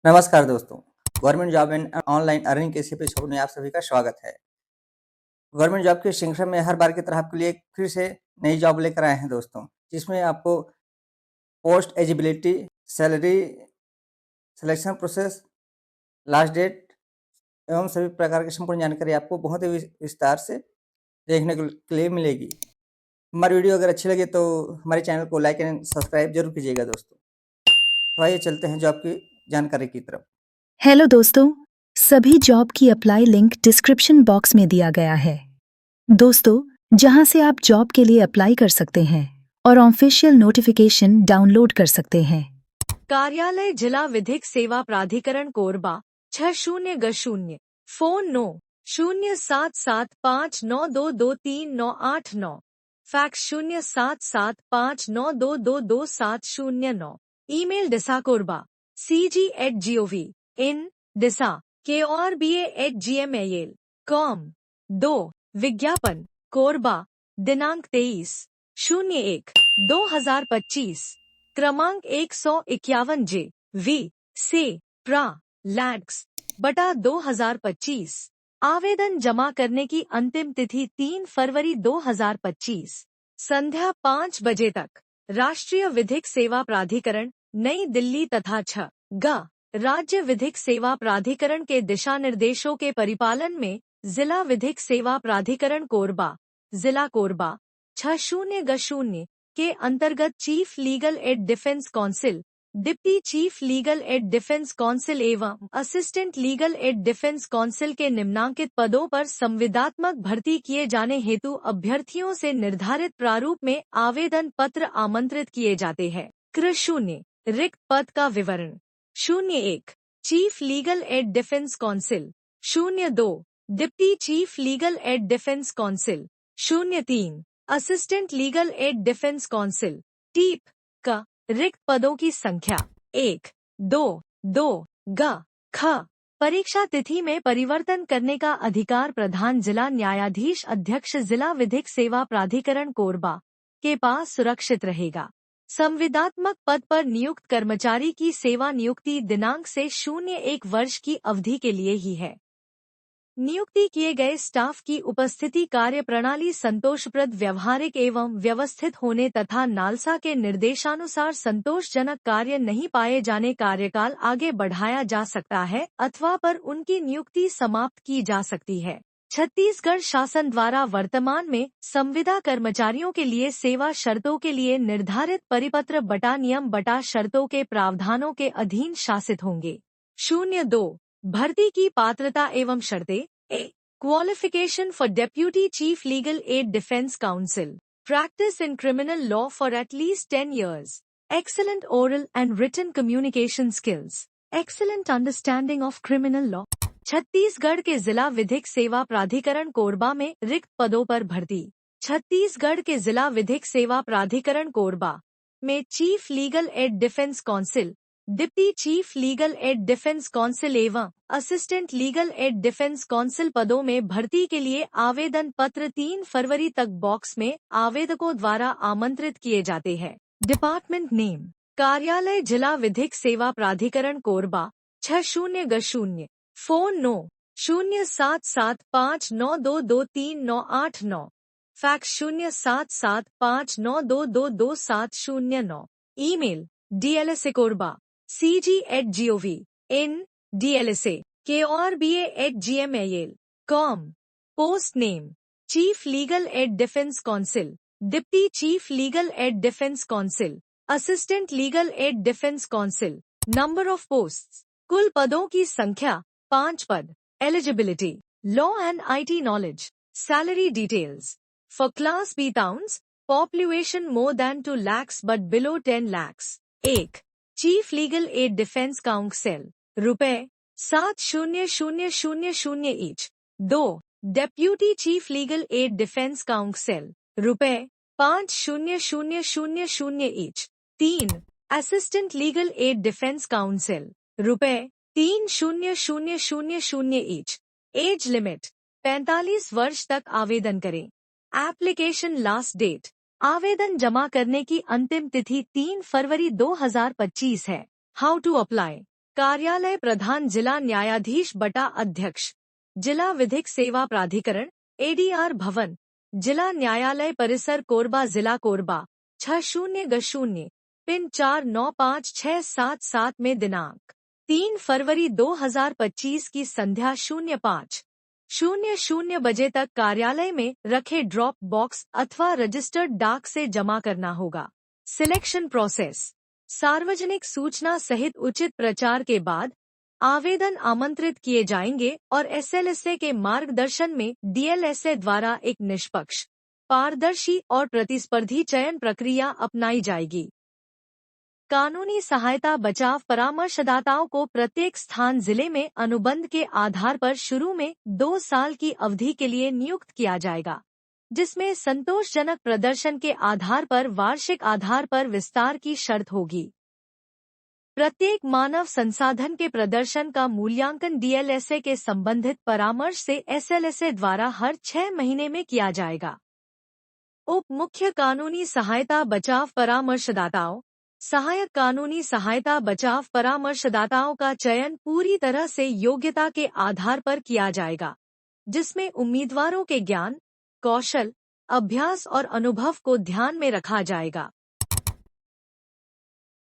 नमस्कार दोस्तों, government job and online earning के इस एपिसोड में आप सभी का स्वागत है। गवर्नमेंट जॉब की श्रृंखला में हर बार की तरह आपके लिए एक फिर से नई जॉब लेकर आए हैं दोस्तों, जिसमें आपको post eligibility, salary, selection process, last date एवं सभी प्रकार की संपूर्ण जानकारी आपको बहुत ही विस्तार से देखने के लिए मिलेगी। हमारी वीडियो अगर अच्छी लगे तो हमारे चैनल को लाइक एंड सब्सक्राइब जरूर कीजिएगा दोस्तों। तो आइए चलते हैं जॉब की जानकारी की तरफ। हेलो दोस्तों, सभी जॉब की अप्लाई लिंक डिस्क्रिप्शन बॉक्स में दिया गया है। दोस्तों, जहां से आप जॉब के लिए अप्लाई कर सकते हैं और ऑफिशियल नोटिफिकेशन डाउनलोड कर सकते हैं। कार्यालय जिला विधिक सेवा प्राधिकरण कोरबा 60 फोन 07759223989 फैक्स 07759222709 ईमेल दिशा कोरबा cg@gov.in दिशा KORBA@gmail.com 2 विज्ञापन कोरबा दिनांक 23/01/2025 क्रमांक 151 जे वी से प्रा लैक्स बटा 2025 आवेदन जमा करने की अंतिम तिथि 3 फरवरी 2025 संध्या 5 बजे तक। राष्ट्रीय विधिक सेवा प्राधिकरण नई दिल्ली तथा राज्य विधिक सेवा प्राधिकरण के दिशा निर्देशों के परिपालन में जिला विधिक सेवा प्राधिकरण कोरबा जिला कोरबा 60 के अंतर्गत chief legal aid defence counsel, deputy chief legal aid defence counsel एवं assistant legal aid defence counsel के निम्नांकित पदों पर संविदात्मक भर्ती किए जाने हेतु अभ्यर्थियों से निर्धारित प्रारूप में आवेदन पत्र आमंत्रित किए जाते हैं। रिक्त पद का विवरण 01 chief legal aid defence counsel, 02 deputy chief legal aid defence counsel, 03 assistant legal aid defence counsel टीप का रिक्त पदों की संख्या 1, 2, 2 ख परीक्षा तिथि में परिवर्तन करने का अधिकार प्रधान जिला न्यायाधीश अध्यक्ष जिला विधिक सेवा प्राधिकरण कोरबा के पास सुरक्षित रहेगा। संविदात्मक पद पर नियुक्त कर्मचारी की सेवा नियुक्ति दिनांक से 01 वर्ष की अवधि के लिए ही है। नियुक्ति किए गए स्टाफ की उपस्थिति कार्य प्रणाली संतोषप्रद व्यवहारिक एवं व्यवस्थित होने तथा नालसा के निर्देशानुसार संतोषजनक कार्य नहीं पाए जाने कार्यकाल आगे बढ़ाया जा सकता है अथवा पर उनकी नियुक्ति समाप्त की जा सकती है। छत्तीसगढ़ शासन द्वारा वर्तमान में संविदा कर्मचारियों के लिए सेवा शर्तों के लिए निर्धारित परिपत्र बटा नियम बटा शर्तों के प्रावधानों के अधीन शासित होंगे। 02 भर्ती की पात्रता एवं शर्तें qualification for deputy chief legal aid defence council, practice in criminal law for at least 10 years, excellent oral and written communication skills, excellent understanding of criminal law। Chhattisgarh के जिला विधिक सेवा प्राधिकरण कोरबा में रिक्त पदों पर भर्ती। छत्तीसगढ़ के जिला विधिक सेवा प्राधिकरण कोरबा में chief legal aid defence counsel, deputy chief legal aid defence counsel एवं assistant legal aid defence counsel पदों में भर्ती के लिए आवेदन पत्र 3 फरवरी तक बॉक्स में आवेदकों द्वारा आमंत्रित किए जाते हैं। डिपार्टमेंट नेम कार्यालय जिला विधिक सेवा प्राधिकरण Korba 60 phone 07759223989 fax 07759222709 email DLSA Korba cg@gov.in DLSA KORBA@gmail.com post name chief legal aid defence counsel, deputy chief legal aid defence council, assistant legal aid defence council. Number of posts कुल पदों की संख्या 5 पद। Eligibility law and IT knowledge. Salary details for class B towns population more than 2 lakhs but below 10 lakhs। 1 chief legal aid defence council रुपए 7,000 each. 2 deputy chief legal aid defence council रुपए 5,000 each. 3 assistant legal aid defence council रुपए 3,000 each. Age limit 45 वर्ष तक आवेदन करें। Application last date आवेदन जमा करने की अंतिम तिथि 3 फरवरी 2025 है। हाउ टू अप्लाई कार्यालय प्रधान जिला न्यायाधीश बटा अध्यक्ष, जिला विधिक सेवा प्राधिकरण, ADR भवन, जिला न्यायालय परिसर कोरबा, जिला कोरबा 60 पिन 495677 में दिनांक 3 फरवरी 2025 की संध्या 05:00 बजे तक कार्यालय में रखे ड्रॉप बॉक्स अथवा रजिस्टर्ड डाक से जमा करना होगा। Selection process. सार्वजनिक सूचना सहित उचित प्रचार के बाद आवेदन आमंत्रित किए जाएंगे और SLSA के मार्गदर्शन में DLSA द्वारा एक निष्पक्ष, पारदर्शी और प्रतिस्पर्धी चयन प्रक्रिया अपनाई जाएगी। कानूनी सहायता बचाव परामर्शदाताओं को प्रत्येक स्थान जिले में अनुबंध के आधार पर शुरू में 2 साल की अवधि के लिए नियुक्त किया जाएगा, जिसमें संतोषजनक प्रदर्शन के आधार पर वार्षिक आधार पर विस्तार की शर्त होगी। प्रत्येक मानव संसाधन के प्रदर्शन का मूल्यांकन DLSA के संबंधित परामर्श से SLSA द्वारा हर 6 महीने में किया जाएगा। उप मुख्य कानूनी सहायता बचाव परामर्शदाताओं, सहायक कानूनी सहायता बचाव परामर्शदाताओं का चयन पूरी तरह से योग्यता के आधार पर किया जाएगा, जिसमें उम्मीदवारों के ज्ञान, कौशल, अभ्यास और अनुभव को ध्यान में रखा जाएगा।